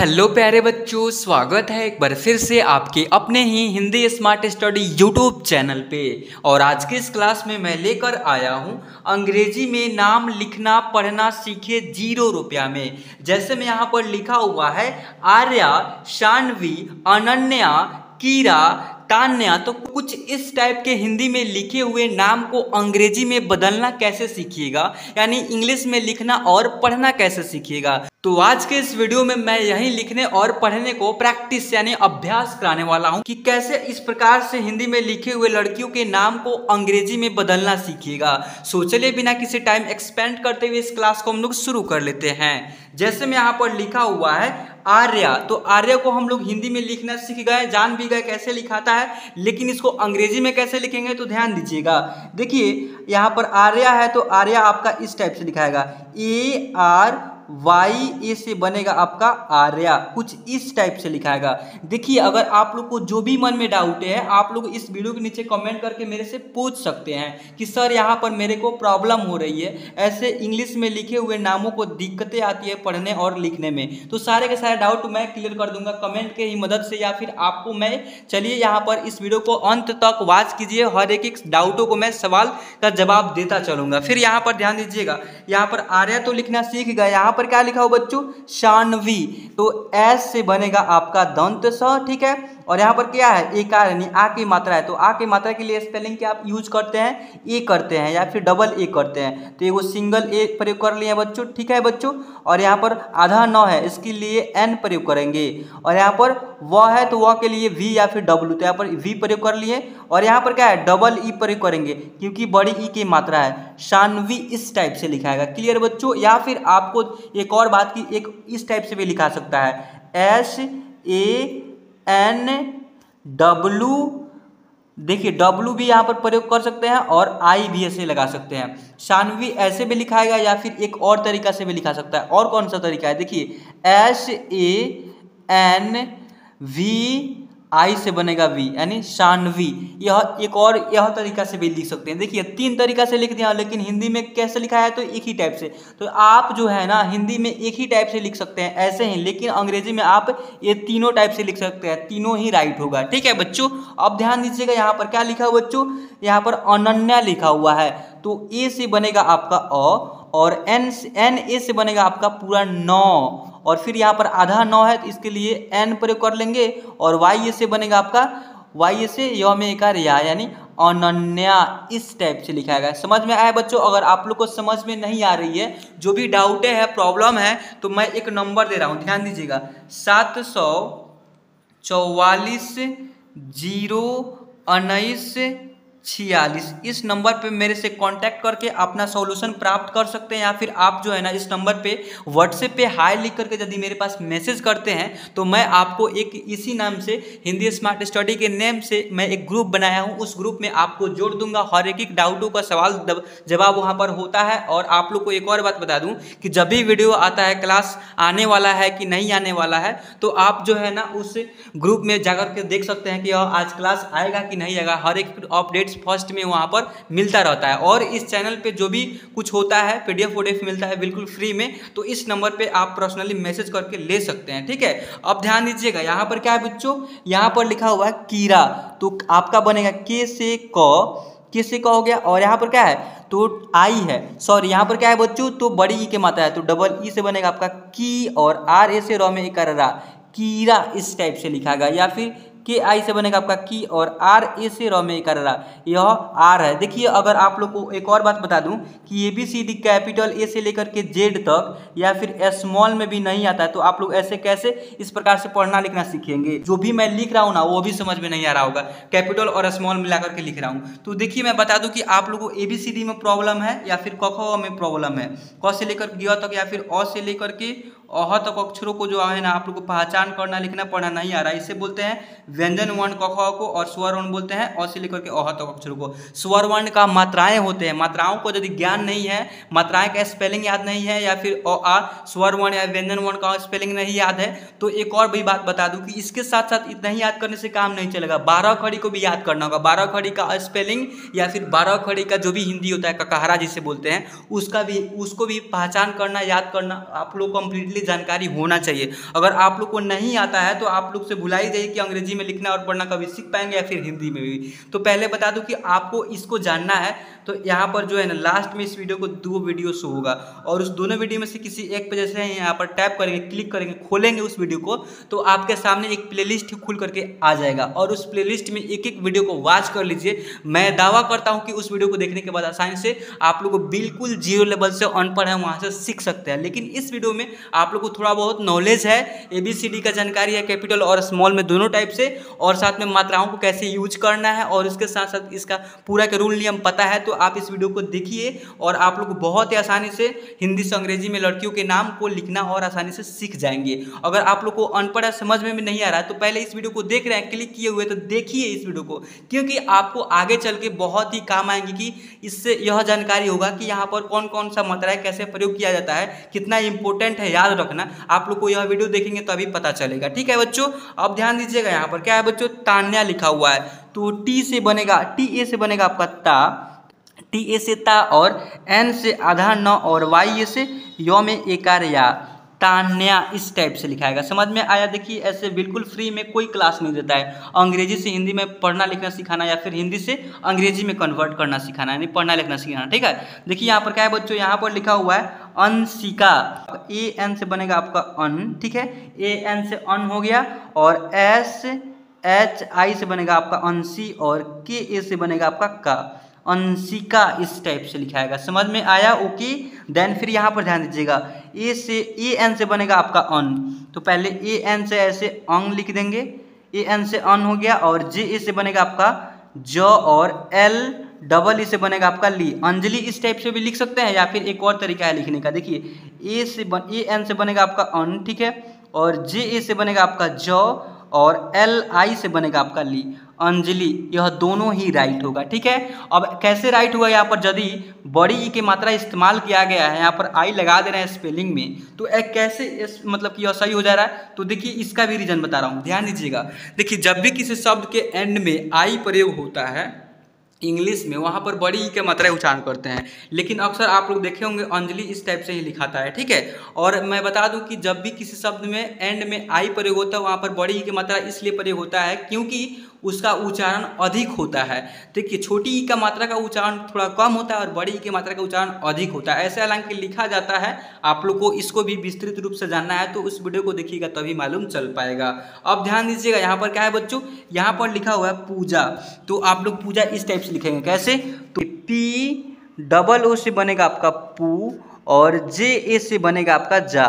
Hello प्यारे बच्चों, स्वागत है एक बार फिर से आपके अपने ही Hindi smart study YouTube channel पे। और आज की इस क्लास में मैं लेकर आया हूँ अंग्रेजी में नाम लिखना पढ़ना सीखे 0 रुपया में। जैसे में यहाँ पर लिखा हुआ है आर्या, शानवी, अनन्या, कीरा, तान्या, तो कुछ इस टाइप के हिंदी में लिखे हुए नाम को अंग्रेजी में बदलना कैसे सीखिएगा, यानी इंग्लिश में लिखना और पढ़ना कैसे सीखिएगा। तो आज के इस वीडियो में मैं यही लिखने और पढ़ने को प्रैक्टिस यानी अभ्यास कराने वाला हूं कि कैसे इस प्रकार से हिंदी में लिखे हुए लड़कियों के नाम को अंग्रेजी में बदलना सीखिएगा। सो चलिए बिना किसी टाइम एक्सपेंड करते हुए इस क्लास को हम लोग शुरू कर लेते हैं। जैसे में यहाँ पर लिखा हुआ है आर्या, तो आर्या को हम लोग हिंदी में लिखना सीख गए, जान भी गए कैसे लिखाता है, लेकिन इसको अंग्रेजी में कैसे लिखेंगे तो ध्यान दीजिएगा। देखिए यहाँ पर आर्या है तो आर्या आपका इस टाइप से लिखाएगा, ARYA से बनेगा आपका आर्या, कुछ इस टाइप से लिखाएगा। देखिए अगर आप लोग को जो भी मन में डाउट है आप लोग इस वीडियो के नीचे कमेंट करके मेरे से पूछ सकते हैं कि सर यहाँ पर मेरे को प्रॉब्लम हो रही है, ऐसे इंग्लिश में लिखे हुए नामों को दिक्कतें आती है पढ़ने और लिखने में। तो सारे के सारे डाउट मैं क्लियर कर दूंगा कमेंट के ही मदद से, या फिर आपको मैं चलिए यहाँ पर इस वीडियो को अंत तक वॉच कीजिए, हर एक डाउटों को मैं सवाल का जवाब देता चलूंगा। फिर यहाँ पर ध्यान दीजिएगा, यहाँ पर आर्या तो लिखना सीख गए, यहाँ पर क्या लिखा हो बच्चों, शानवी, तो एस से बनेगा आपका दंत स, ठीक है। और यहाँ पर क्या है, एकार यानी आ की मात्रा है, तो आ की मात्रा के लिए स्पेलिंग क्या आप यूज करते हैं, ए करते हैं या फिर डबल ए करते हैं, तो ये वो सिंगल ए प्रयोग कर लिए बच्चों, ठीक है बच्चों। और यहाँ पर आधा 9 है, इसके लिए एन प्रयोग करेंगे। और यहाँ पर वह है तो वह के लिए वी या फिर डब्ल्यू, तो यहाँ पर वी प्रयोग कर लिए। और यहाँ पर क्या है, डबल ई प्रयोग करेंगे क्योंकि बड़ी ई की मात्रा है। शानवी इस टाइप से लिखाएगा, क्लियर बच्चों। या फिर आपको एक और बात की, एक इस टाइप से भी लिखा सकता है, SANW, देखिए डब्लू भी यहाँ पर प्रयोग कर सकते हैं और आई भी ऐसे लगा सकते हैं। शानवी ऐसे भी लिखाएगा या फिर एक और तरीका से भी लिखा सकता है। और कौन सा तरीका है, देखिए SANVI से बनेगा वी यानी शानवी, यह एक और यह तरीका से भी लिख सकते हैं। देखिए 3 तरीका से लिख दिया, लेकिन हिंदी में कैसे लिखा है तो एक ही टाइप से। तो आप जो है ना हिंदी में एक ही टाइप से लिख सकते हैं ऐसे ही, लेकिन अंग्रेजी में आप ये तीनों टाइप से लिख सकते हैं, तीनों ही राइट होगा, ठीक है बच्चों। अब ध्यान दीजिएगा यहाँ पर क्या लिखा हुआ बच्चों, यहाँ पर अनन्या लिखा हुआ है, तो ए से बनेगा आपका अ, और एन ए से बनेगा आपका पूरा 9, और फिर यहाँ पर आधा 9 है तो इसके लिए एन प्रयोग कर लेंगे। और वाई से बनेगा आपका, वाई से य में एक या यानी अनन्या, इस टाइप से लिखाएगा। समझ में आया बच्चों। अगर आप लोग को समझ में नहीं आ रही है, जो भी डाउट है प्रॉब्लम है, तो मैं एक नंबर दे रहा हूँ, ध्यान दीजिएगा, 744-019-46, इस नंबर पे मेरे से कांटेक्ट करके अपना सॉल्यूशन प्राप्त कर सकते हैं। या फिर आप जो है ना इस नंबर पे व्हाट्सएप पे हाई लिख करके यदि मेरे पास मैसेज करते हैं तो मैं आपको एक इसी नाम से हिंदी स्मार्ट स्टडी के नेम से मैं एक ग्रुप बनाया हूं, उस ग्रुप में आपको जोड़ दूंगा। हर एक डाउटों का सवाल जवाब वहां पर होता है। और आप लोग को एक और बात बता दूं कि जब भी वीडियो आता है, क्लास आने वाला है कि नहीं आने वाला है, तो आप जो है ना उस ग्रुप में जाकर के देख सकते हैं कि आज क्लास आएगा कि नहीं आएगा। हर एक अपडेट्स फर्स्ट में वहां पर मिलता रहता है। और इस चैनल पे जो भी कुछ होता है PDF वोडेफ मिलता है बिल्कुल फ्री में, तो इस नंबर पे आप पर्सनली मैसेज करके ले सकते हैं, ठीक है। अब ध्यान दीजिएगा यहाँ पर क्या है बच्चों, यहाँ पर लिखा हुआ है कीरा, तो आपका बनेगा के से क हो गया। और यहाँ पर क्या है, तो आई है, सॉरी यहाँ पर क्या है बच्चों, तो बड़ी ई के मात्रा है, तो डबल ई से बनेगा आपका की, और आर ए से रो में एक रा, कीरा इस टाइप से लिखाएगा। या फिर के आई से बनेगा आपका की, और आर ए से रो में कर रहा, यह आर है। देखिए अगर आप लोग को एक और बात बता दूं कि ABCD कैपिटल ए से लेकर के जेड तक या फिर स्मॉल में भी नहीं आता है, तो आप लोग ऐसे कैसे इस प्रकार से पढ़ना लिखना सीखेंगे। जो भी मैं लिख रहा हूँ ना वो भी समझ में नहीं आ रहा होगा, कैपिटल और स्मॉल मिला करके लिख रहा हूँ। तो देखिए मैं बता दूं कि आप लोगों को ABCD में प्रॉब्लम है या फिर क ख में प्रॉब्लम है, क से लेकर ग तक या फिर अ से लेकर के अह तक अक्षरों को जो है ना आप लोग को पहचान करना लिखना पढ़ना नहीं आ रहा है, इसे बोलते हैं व्यंजन वर्ण क ख को, और स्वर वर्ण बोलते हैं अ से लेकर के अह तक अक्षरों को। स्वर वर्ण का मात्राएं होते हैं, मात्राओं को यदि ज्ञान नहीं है, मात्राएं का स्पेलिंग याद नहीं है, या फिर स्वर वर्ण या व्यंजन वर्ण का स्पेलिंग नहीं याद है, तो एक और भी बात बता दूं कि इसके साथ साथ इतना ही याद करने से काम नहीं चलेगा, 12 खड़ी को भी याद करना होगा। 12 खड़ी का स्पेलिंग या फिर 12 खड़ी का जो भी हिंदी होता है ककहरा जिसे बोलते हैं, उसको भी पहचान करना, याद करना आप लोग कंप्लीटली कंप्लीटली जानकारी होना चाहिए। अगर आप लोग को नहीं आता है तो आप लोग से भुला ही जाइए कि अंग्रेजी में लिखना और पढ़ना कभी सीख पाएंगे या फिर हिंदी में भी। तो पहले बता दूं कि आपको इसको जानना है तो यहाँ पर जो है ना लास्ट में इस वीडियो को 2 वीडियो शो होगा और उस दोनों वीडियो में से किसी एक पे जैसे यहाँ पर टैप करेंगे, क्लिक करेंगे, खोलेंगे उस वीडियो को तो आपके सामने एक प्लेलिस्ट खुल करके आ जाएगा और उस प्लेलिस्ट में एक एक वीडियो को वॉच कर लीजिए। मैं दावा करता हूँ कि उस वीडियो को देखने के बाद आसानी से आप लोग को बिल्कुल जीरो लेवल से अनपढ़ है वहाँ से सीख सकते हैं। लेकिन इस वीडियो में आप लोग को थोड़ा बहुत नॉलेज है, ABCD का जानकारी है, कैपिटल और स्मॉल में दोनों टाइप से, और साथ में मात्राओं को कैसे यूज करना है और उसके साथ साथ इसका पूरा का रूल नियम पता है। तो आप इस वीडियो को देखिए और आप लोग बहुत ही आसानी से हिंदी से अंग्रेजी में लड़कियों के नाम को लिखना और आसानी से सीख जाएंगे। अगर आप लोग को अनपढ़ है, समझ में भी नहीं आ रहा है तो पहले इस वीडियो को देख रहे हैं, क्लिक किए हुए, तो देखिए इस वीडियो को, क्योंकि आपको आगे चल के बहुत ही काम आएंगी कि इससे यह जानकारी होगा कि यहाँ पर कौन कौन सा मात्राएं कैसे प्रयोग किया जाता है, कितना इंपॉर्टेंट है, याद रखना। आप लोग को यह वीडियो देखेंगे तभी पता चलेगा। ठीक है बच्चों, अब ध्यान दीजिएगा। यहाँ पर क्या है बच्चों, तान्या लिखा हुआ है तो टी से बनेगा, TA से बनेगा आपका ता, TA से ता, और N से आधा न, और Y से यो में एकार या, तान्या इस टाइप से लिखाएगा। समझ में आया? देखिए ऐसे बिल्कुल फ्री में कोई क्लास नहीं देता है। अंग्रेजी से हिंदी में पढ़ना लिखना सिखाना या फिर हिंदी से अंग्रेजी में कन्वर्ट करना सिखाना, यानी पढ़ना लिखना सिखाना। ठीक है, देखिए यहाँ पर क्या है बच्चों, यहाँ पर लिखा हुआ है अंशिका, AN से बनेगा आपका अन, ठीक है, AN से अन हो गया, और SHI से बनेगा आपका अंशी, और KA से बनेगा आपका का, अंशिका इस टाइप से लिखाएगा। समझ में आया? ओके। देन फिर यहाँ पर ध्यान दीजिएगा, AN से बनेगा आपका अन, तो पहले AN से ऐसे अंग लिख देंगे, AN से अन हो गया, और JA से बनेगा आपका ज, और LEE से बनेगा आपका ली, अंजलि इस टाइप से भी लिख सकते हैं, या फिर एक और तरीका है लिखने का। देखिए AN से बनेगा आपका अन, ठीक है, और JA से बनेगा आपका ज, और LI से बनेगा आपका ली, अंजलि। यह दोनों ही राइट होगा। ठीक है, अब कैसे राइट हुआ, यहाँ पर यदि बड़ी ई की मात्रा इस्तेमाल किया गया है, यहाँ पर आई लगा दे रहे हैं स्पेलिंग में, तो कैसे मतलब कि यह सही हो जा रहा है, तो देखिए इसका भी रीजन बता रहा हूँ, ध्यान दीजिएगा। देखिए जब भी किसी शब्द के एंड में आई प्रयोग होता है इंग्लिश में, वहाँ पर बड़ी ई के मात्रा उच्चारण करते हैं, लेकिन अक्सर आप लोग देखे होंगे अंजलि इस टाइप से ही लिखाता है। ठीक है, और मैं बता दूं कि जब भी किसी शब्द में एंड में आई प्रयोग होता है वहाँ पर बड़ी ई की मात्रा इसलिए प्रयोग होता है क्योंकि उसका उच्चारण अधिक होता है। देखिए छोटी ई का मात्रा का उच्चारण थोड़ा कम होता है और बड़ी ई की मात्रा का उच्चारण अधिक होता है, ऐसे हालांकि लिखा जाता है। आप लोग को इसको भी विस्तृत रूप से जानना है तो उस वीडियो को देखिएगा तभी मालूम चल पाएगा। अब ध्यान दीजिएगा, यहाँ पर क्या है बच्चों, यहाँ पर लिखा हुआ है पूजा, तो आप लोग पूजा इस टाइप से लिखेंगे। कैसे, तो POO से बनेगा आपका पू, और JA से बनेगा आपका जा,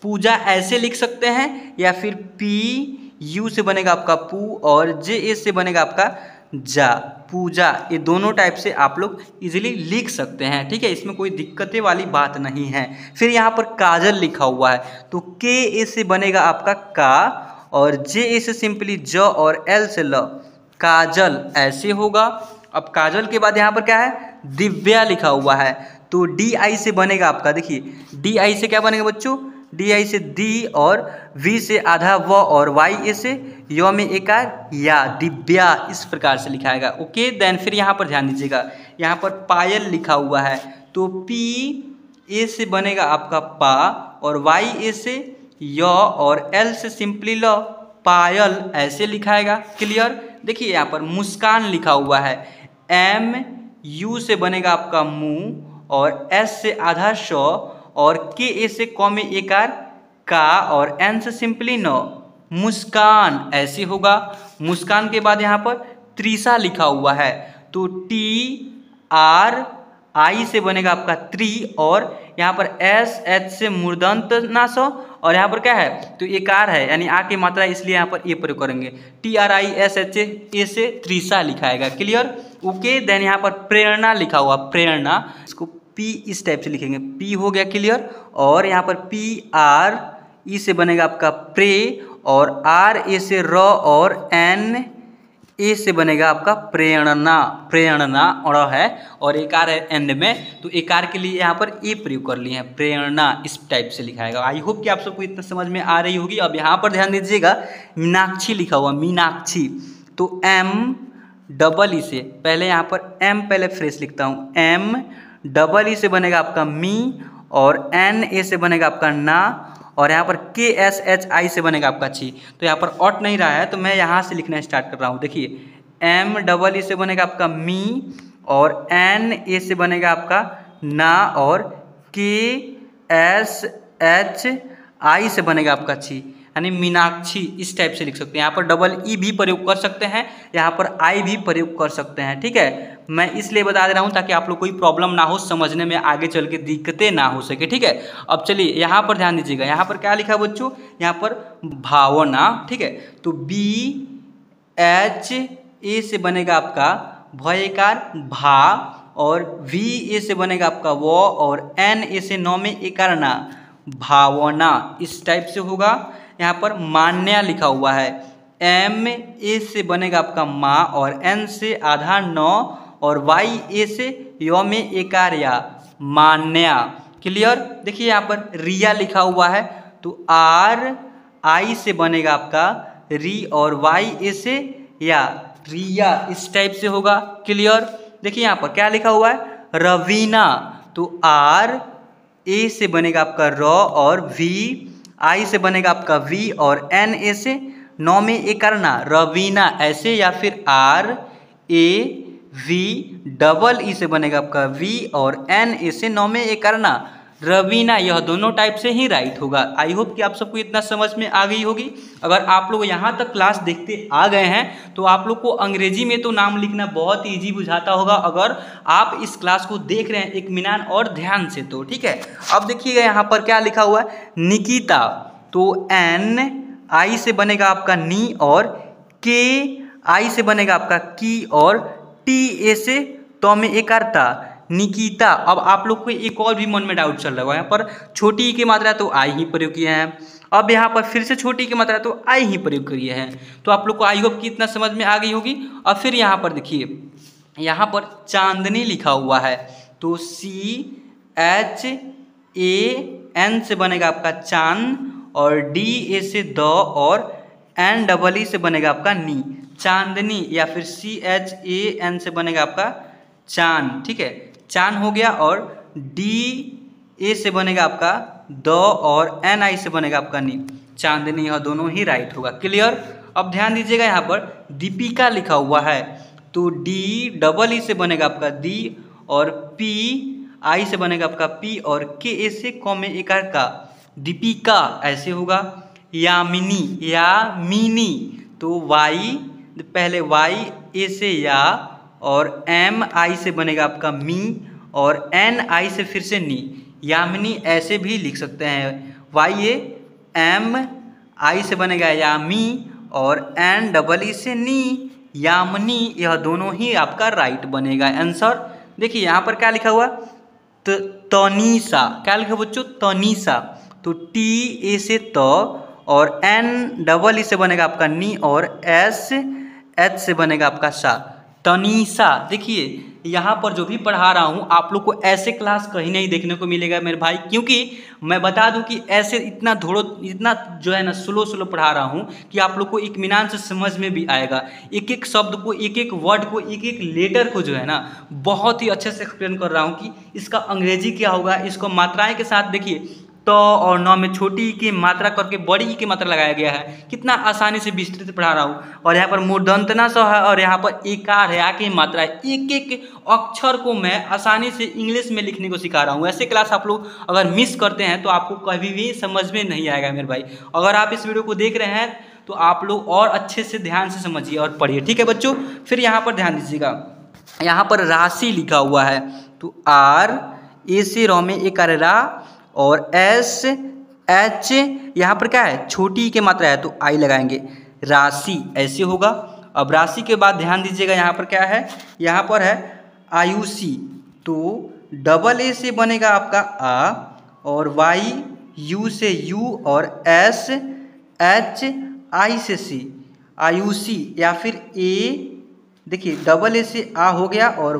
पूजा ऐसे लिख सकते हैं, या फिर PU से बनेगा आपका पू, और JA से बनेगा आपका जा, पूजा। ये दोनों टाइप से आप लोग इजीली लिख सकते हैं। ठीक है, इसमें कोई दिक्कतें वाली बात नहीं है। फिर यहाँ पर काजल लिखा हुआ है, तो KA से बनेगा आपका का, और JA से सिंपली ज, और L से ल, काजल ऐसे होगा। अब काजल के बाद यहाँ पर क्या है, दिव्या लिखा हुआ है, तो DI से बनेगा आपका, देखिए DI से क्या बनेगा बच्चों, DI से दी, और V से आधा व, और YA से य में एकार या, दिव्या इस प्रकार से लिखाएगा। ओके, देन फिर यहाँ पर ध्यान दीजिएगा, यहाँ पर पायल लिखा हुआ है, तो PA से बनेगा आपका पा, और YA से य, और L से सिंपली ल, पायल ऐसे लिखाएगा। क्लियर? देखिए यहाँ पर मुस्कान लिखा हुआ है, MU से बनेगा आपका मुंह, और S से आधा श, और KA से क में एकार का, और N से सिंपली न, मुस्कान ऐसे होगा। मुस्कान के बाद यहाँ पर त्रिशा लिखा हुआ है, तो TRI से बनेगा आपका त्रि, और यहाँ पर SH से मूर्धन्त नाश, और यहाँ पर क्या है, तो एकार है यानी आ की मात्रा, इसलिए यहाँ पर ए प्रयोग करेंगे, TRISHA से त्रिशा लिखाएगा। क्लियर? ओके, देन यहाँ पर प्रेरणा लिखा हुआ, प्रेरणा, इसको P इस टाइप से लिखेंगे, P हो गया। क्लियर? और यहाँ पर PRE से बनेगा आपका प्रे, और RA से र, और NA से बनेगा आपका प्रेरणा, प्रेरणा और है, और एकार है एंड में, तो एकार के लिए यहाँ पर ए प्रयोग कर लिए हैं, प्रेरणा इस टाइप से लिखाएगा। आई होप कि आप सबको इतना समझ में आ रही होगी। अब यहाँ पर ध्यान दीजिएगा, मीनाक्षी लिखा हुआ, मीनाक्षी, तो MEE से, पहले यहाँ पर M पहले फ्रेश लिखता हूँ, MEE से बनेगा आपका मी, और NA से बनेगा आपका ना, और यहाँ पर KSHI से बनेगा आपका छी। तो यहाँ पर ऑट नहीं रहा है तो मैं यहाँ से लिखना स्टार्ट कर रहा हूँ। देखिए MEE से बनेगा आपका मी, और NA से बनेगा आपका ना, और KSHI से बनेगा आपका छी, यानी मीनाक्षी। इस टाइप से लिख सकते हैं। यहाँ पर EE भी प्रयोग कर सकते हैं, यहाँ पर I भी प्रयोग कर सकते हैं। ठीक है, मैं इसलिए बता दे रहा हूँ ताकि आप लोग कोई प्रॉब्लम ना हो, समझने में आगे चल के दिक्कतें ना हो सके। ठीक है, अब चलिए यहाँ पर ध्यान दीजिएगा। यहाँ पर क्या लिखा है बच्चों, यहाँ पर भावना। ठीक है, तो BHA से बनेगा आपका भयकार भा, और VA से बनेगा आपका वो, और NA से नौ में एकार ना, भावना। इस टाइप से होगा। यहाँ पर मान्या लिखा हुआ है। MA से बनेगा आपका माँ, और N से आधा नौ, और YA से यो में एकार या, मान्या। क्लियर। देखिए यहाँ पर रिया लिखा हुआ है, तो RI से बनेगा आपका री, और YA से या, रिया। इस टाइप से होगा। क्लियर। देखिए यहाँ पर क्या लिखा हुआ है, रवीना, तो RA से बनेगा आपका र, और VI से बनेगा आपका V, और NA से नौ में ए करना, रवीना ऐसे, या फिर RAVEE से बनेगा आपका V, और NA से नौ में ए करना, रवीना। यह दोनों टाइप से ही राइट होगा। आई होप कि आप सबको इतना समझ में आ गई होगी। अगर आप लोग यहाँ तक क्लास देखते आ गए हैं तो आप लोग को अंग्रेजी में तो नाम लिखना बहुत ईजी बुझाता होगा, अगर आप इस क्लास को देख रहे हैं इत्मीनान और ध्यान से तो। ठीक है, अब देखिएगा यहाँ पर क्या लिखा हुआ है, निकिता, तो NI से बनेगा आपका नी, और KI से बनेगा आपका की, और TA से तो में एक अर्था, निकिता। अब आप लोग को एक और भी मन में डाउट चल रहा होगा, यहाँ पर छोटी की मात्रा तो आई ही प्रयोग किए हैं, अब यहाँ पर फिर से छोटी की मात्रा तो आई ही प्रयोग किए हैं। तो आप लोग को आई होप कि इतना समझ में आ गई होगी। अब फिर यहाँ पर देखिए, यहाँ पर चांदनी लिखा हुआ है, तो CHAN से बनेगा आपका चांद, और DA से द, और NEE से बनेगा आपका नी, चांदनी, या फिर CHAN से बनेगा आपका चांद। ठीक है, चांद हो गया, और DA से बनेगा आपका द, और NI से बनेगा आपका नी, चांदनी। यह दोनों ही राइट होगा। क्लियर। अब ध्यान दीजिएगा, यहाँ पर दीपिका लिखा हुआ है, तो DEE से बनेगा आपका दी, और PI से बनेगा आपका पी, और KA से कौमे एकार का, दीपिका ऐसे होगा। यामिनी, यामिनी, तो पहले YA से या, और MI से बनेगा आपका मी, और NI से फिर से नी, यामिनी ऐसे भी लिख सकते हैं। YAMI से बनेगा यामी, और NEE से नी, यामिनी। यह दोनों ही आपका राइट बनेगा आंसर। देखिए यहाँ पर क्या लिखा हुआ, तनीसा। क्या लिखा बच्चों, तनीसा, तो TA से त, और NEE से बनेगा आपका नी, और SH से बनेगा आपका सा, तनीसा। देखिए यहाँ पर जो भी पढ़ा रहा हूँ आप लोग को ऐसे क्लास कहीं नहीं देखने को मिलेगा मेरे भाई, क्योंकि मैं बता दूं कि ऐसे इतना जो है ना स्लो पढ़ा रहा हूँ कि आप लोग को इत्मीनान से समझ में भी आएगा। एक एक शब्द को, एक एक वर्ड को, एक एक लेटर को जो है ना बहुत ही अच्छे से एक्सप्लेन कर रहा हूँ कि इसका अंग्रेजी क्या होगा। इसको मात्राएं के साथ देखिए, तो और नौ में छोटी ई की मात्रा करके बड़ी ई की मात्रा लगाया गया है। कितना आसानी से विस्तृत पढ़ा रहा हूँ। और यहाँ पर मूर्धन्तना स है, और यहाँ पर एकार है, आ की मात्रा है। एक एक अक्षर को मैं आसानी से इंग्लिश में लिखने को सिखा रहा हूँ। ऐसे क्लास आप लोग अगर मिस करते हैं तो आपको कभी भी समझ में नहीं आएगा मेरे भाई। अगर आप इस वीडियो को देख रहे हैं तो आप लोग और अच्छे से ध्यान से समझिए और पढ़िए। ठीक है बच्चों। फिर यहाँ पर ध्यान दीजिएगा, यहाँ पर राशि लिखा हुआ है, तो RA से रौ में एक रा, और SH यहाँ पर क्या है, छोटी के मात्रा है तो आई लगाएंगे, राशि ऐसे होगा। अब राशि के बाद ध्यान दीजिएगा, यहाँ पर क्या है, यहाँ पर है आयुषी, तो AA से बनेगा आपका आ, और YU से U, और SHI से C, आयुषी। या फिर A, देखिए AA से आ हो गया, और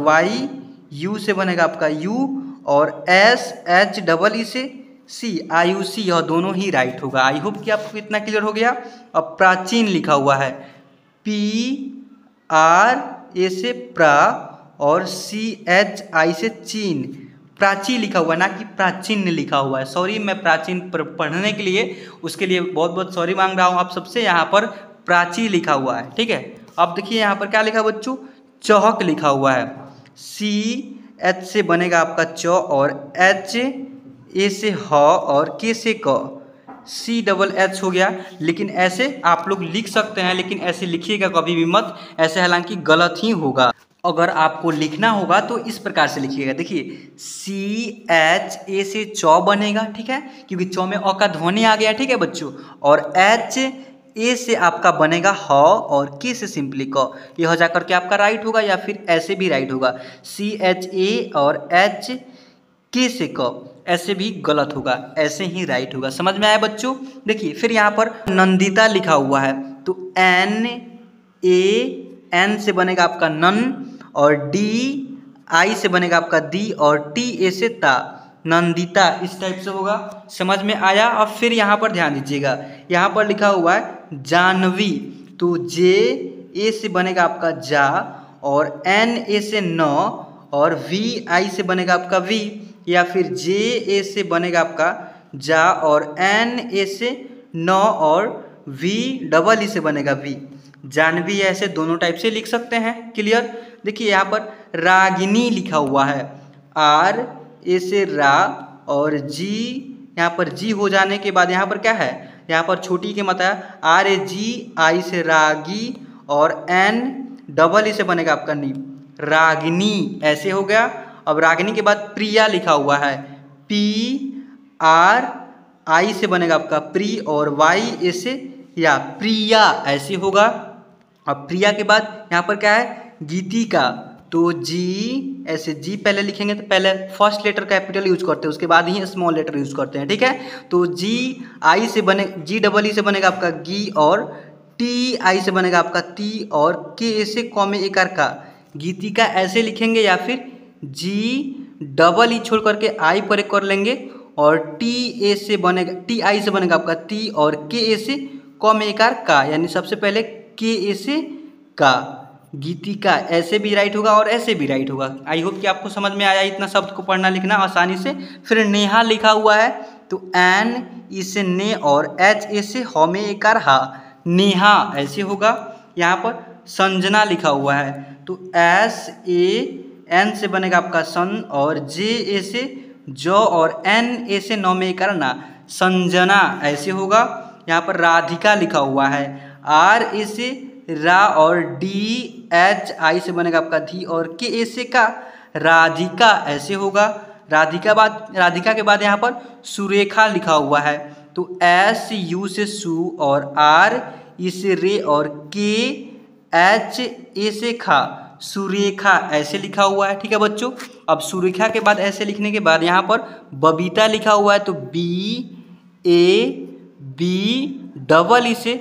YU से बनेगा आपका U, और SHEE से C, आयुषी। यह दोनों ही राइट होगा। आई होप कि आपको इतना क्लियर हो गया। अब प्राचीन लिखा हुआ है, PRA से प्रा, और CHI से चीन, प्राची लिखा हुआ है, ना कि प्राचीन लिखा हुआ है। सॉरी, मैं प्राचीन पढ़ने के लिए उसके लिए बहुत बहुत सॉरी मांग रहा हूँ आप सबसे। यहाँ पर प्राची लिखा हुआ है, ठीक है। अब देखिए यहाँ पर क्या लिखा है बच्चों, चौहक लिखा हुआ है। CH से बनेगा आपका च और HA से ह और K से क, CH हो गया। लेकिन ऐसे आप लोग लिख सकते हैं, लेकिन ऐसे लिखिएगा कभी भी मत, ऐसे हालांकि गलत ही होगा। अगर आपको लिखना होगा तो इस प्रकार से लिखिएगा। देखिए CHA से चौ बनेगा, ठीक है, क्योंकि चौ में अ का ध्वनि आ गया, ठीक है बच्चों। और HA से आपका बनेगा ह और K से सिंपली क। यह हो जाकर के आपका राइट होगा, या फिर ऐसे भी राइट होगा, CHA और HK से क, ऐसे भी गलत होगा, ऐसे ही राइट होगा। समझ में आया बच्चों। देखिए फिर यहाँ पर नंदिता लिखा हुआ है, तो NAN से बनेगा आपका नन, और DI से बनेगा आपका दी, और TA से ता, नंदिता, इस टाइप से होगा। समझ में आया। अब फिर यहाँ पर ध्यान दीजिएगा, यहाँ पर लिखा हुआ है जानवी, तो JA से बनेगा आपका जा, और NA से न, और VI से बनेगा आपका वी, या फिर JA से बनेगा आपका जा, और NA से न, और VEE से बनेगा वी। जानवी ऐसे दोनों टाइप से लिख सकते हैं। क्लियर। देखिए यहाँ पर रागिनी लिखा हुआ है, RA से रा, और जी, यहाँ पर जी हो जाने के बाद यहाँ पर क्या है, यहाँ पर छोटी के मत है, RAGI से रागी, और NEE से बनेगा आपका नी, रागिनी, ऐसे हो गया। अब रागिनी के बाद प्रिया लिखा हुआ है, PRI से बनेगा आपका प्री, और YA से या प्रिया, ऐसे होगा। अब प्रिया के बाद यहाँ पर क्या है, गीतिका, तो जी, ऐसे जी पहले लिखेंगे तो पहले फर्स्ट लेटर कैपिटल यूज करते हैं, उसके बाद ही स्मॉल लेटर यूज करते हैं, ठीक है। तो GI से बने, GEE से बनेगा आपका गी, और TI से बनेगा आपका ती, और K से कॉमे एकार का, गीतिका ऐसे लिखेंगे, या फिर GEE छोड़ करके आई पर एक कर लेंगे, और TI से बनेगा आपका ती, और KA से कॉमे एकार का, यानी सबसे पहले KA से का, गीतिका, ऐसे भी राइट होगा और ऐसे भी राइट होगा। आई होप कि आपको समझ में आया इतना शब्द को पढ़ना लिखना आसानी से। फिर नेहा लिखा हुआ है, तो NE से ने, और HA से ह में एकार हा, नेहा, ऐसे होगा। यहाँ पर संजना लिखा हुआ है, तो SAN से बनेगा आपका सन, और JA से जो, और NA से नौ में एकार ना, संजना, ऐसे होगा। यहाँ पर राधिका लिखा हुआ है, RA से रा, और DHI से बनेगा आपका धी, और KA से का, राधिका, ऐसे होगा। राधिका के बाद यहाँ पर सुरेखा लिखा हुआ है, तो SU से सु, और RE से रे, और KHA से खा, सुरेखा, ऐसे लिखा हुआ है, ठीक है बच्चों। अब सुरेखा के बाद ऐसे लिखने के बाद यहाँ पर बबीता लिखा हुआ है, तो BABEE से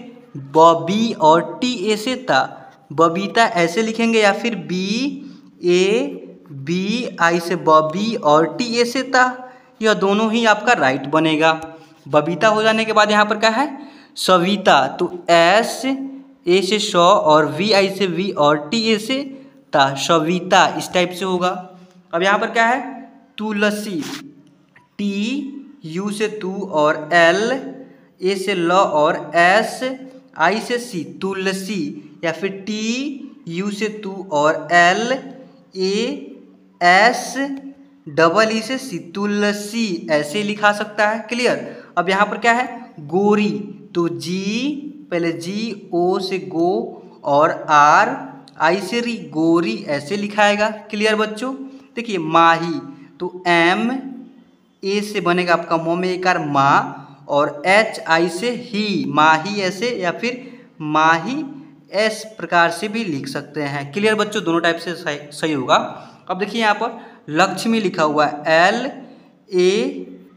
बॉबी, और TA से ता, बबीता, ऐसे लिखेंगे, या फिर BABI से बॉबी, और TA से ता, यह दोनों ही आपका राइट बनेगा। बबीता हो जाने के बाद यहाँ पर क्या है, सविता, तो SA से श, और VI से वी, और TA से ता, सविता, इस टाइप से होगा। अब यहाँ पर क्या है, तुलसी, TU से तू, और LA से ल, और SI से सी, तुलसी, या फिर TU से तू, और LASEE से सी, तुलसी, ऐसे लिखा सकता है। क्लियर। अब यहाँ पर क्या है, गोरी, तो पहले GO से गो, और RI से री, गोरी, ऐसे लिखाएगा। क्लियर बच्चों। देखिए माही, तो MA से बनेगा आपका मो में एकार माँ, और HI से ही, माही, ऐसे, या फिर माही, इस प्रकार से भी लिख सकते हैं। क्लियर बच्चों, दोनों टाइप से सही होगा। अब देखिए यहाँ पर लक्ष्मी लिखा हुआ है, LA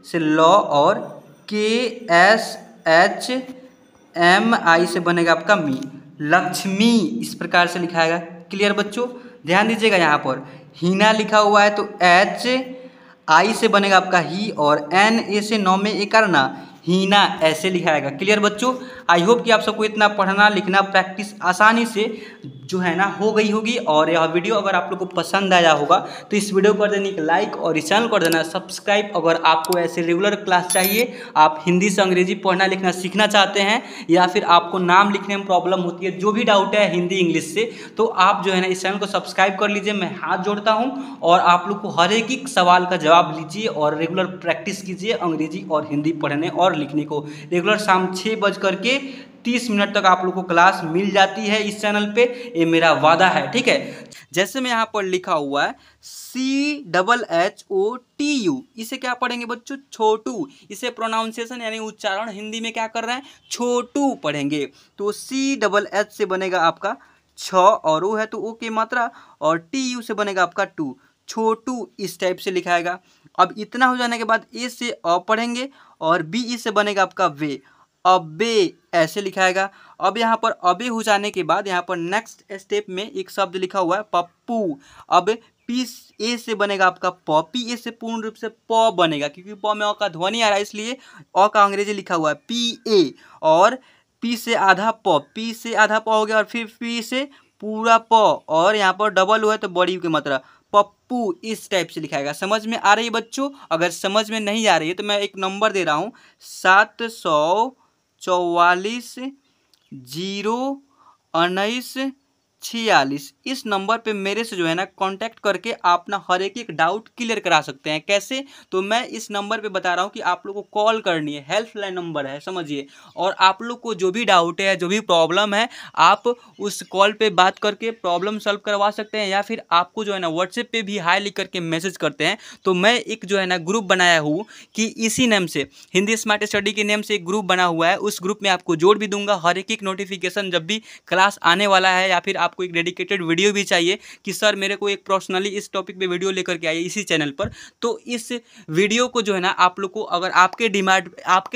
से लॉ, और KSHMI से बनेगा आपका मी, लक्ष्मी, इस प्रकार से लिखाएगा। क्लियर बच्चों। ध्यान दीजिएगा यहाँ पर हीना लिखा हुआ है, तो HI से बनेगा आपका ही, और NA से नौ में एकार ना, हीना, ऐसे लिखाएगा। क्लियर बच्चों। आई होप कि आप सबको इतना पढ़ना लिखना प्रैक्टिस आसानी से जो है ना हो गई होगी। और यह वीडियो अगर आप लोग को पसंद आया होगा तो इस वीडियो को कर देना एक लाइक और इस चैनल को कर देना सब्सक्राइब। अगर आपको ऐसे रेगुलर क्लास चाहिए, आप हिंदी से अंग्रेजी पढ़ना लिखना सीखना चाहते हैं, या फिर आपको नाम लिखने में प्रॉब्लम होती है, जो भी डाउट है हिंदी इंग्लिश से, तो आप जो है ना इस चैनल को सब्सक्राइब कर लीजिए। मैं हाथ जोड़ता हूँ और आप लोग को हर एक सवाल का जवाब लीजिए और रेगुलर प्रैक्टिस कीजिए अंग्रेजी और हिंदी पढ़ने और लिखने को। रेगुलर शाम 6:30 तक आप लोग को क्लास मिल जाती है इस चैनल पे, ये मेरा वादा है, ठीक है। जैसे मैं यहाँ पर लिखा हुआ है CHHOTU, इसे क्या पढ़ेंगे बच्चों? छोटू। इसे प्रोनाउंसिएशन यानी उच्चारण हिंदी में क्या कर रहे हैं? छोटू पढ़ेंगे। तो CHH से बनेगा आपका छ और ओ है तो ओ की मात्रा, और TU से बनेगा आपका टू, छोटू इस टाइप से लिखाएगा। अब इतना हो जाने के बाद ए से अ पढ़ेंगे और बी से बनेगा आपका वे, अबे ऐसे लिखाएगा। अब यहाँ पर अबे हो जाने के बाद यहाँ पर नेक्स्ट स्टेप में एक शब्द लिखा हुआ है पप्पू। अब पी ए से बनेगा आपका प, पी ए से पूर्ण रूप से प बनेगा, क्योंकि प में अ का ध्वनि आ रहा है इसलिए अ का अंग्रेजी लिखा हुआ है पी ए, और पी से आधा प, पी से आधा प हो गया, और फिर पी से पूरा प, और यहाँ पर डबल हुआ है तो बड़ी की मात्रा, पप्पू इस टाइप से लिखाएगा। समझ में आ रही है बच्चों? अगर समझ में नहीं आ रही है तो मैं एक नंबर दे रहा हूँ 744-019-46, इस नंबर पे मेरे से जो है ना कांटेक्ट करके आप ना हर एक डाउट क्लियर करा सकते हैं। कैसे? तो मैं इस नंबर पे बता रहा हूँ कि आप लोग को कॉल करनी है, हेल्पलाइन नंबर है, समझिए। और आप लोग को जो भी डाउट है, जो भी प्रॉब्लम है, आप उस कॉल पे बात करके प्रॉब्लम सॉल्व करवा सकते हैं, या फिर आपको जो है ना व्हाट्सएप पे भी हाई लिख करके मैसेज करते हैं। तो मैं एक जो है ना ग्रुप बनाया हूँ कि इसी नेम से, हिंदी स्मार्ट स्टडी के नेम से एक ग्रुप बना हुआ है, उस ग्रुप में आपको जोड़ भी दूंगा। हर एक नोटिफिकेशन जब भी क्लास आने वाला है, या फिर आपको एक डेडिकेटेड वीडियो भी चाहिए कि सर मेरे को एक पर्सनली इस टॉपिक पे वीडियो लेकर के आइए इसी चैनल पर, तो इस वीडियो को जो है ना आप लोग को, अगर आपके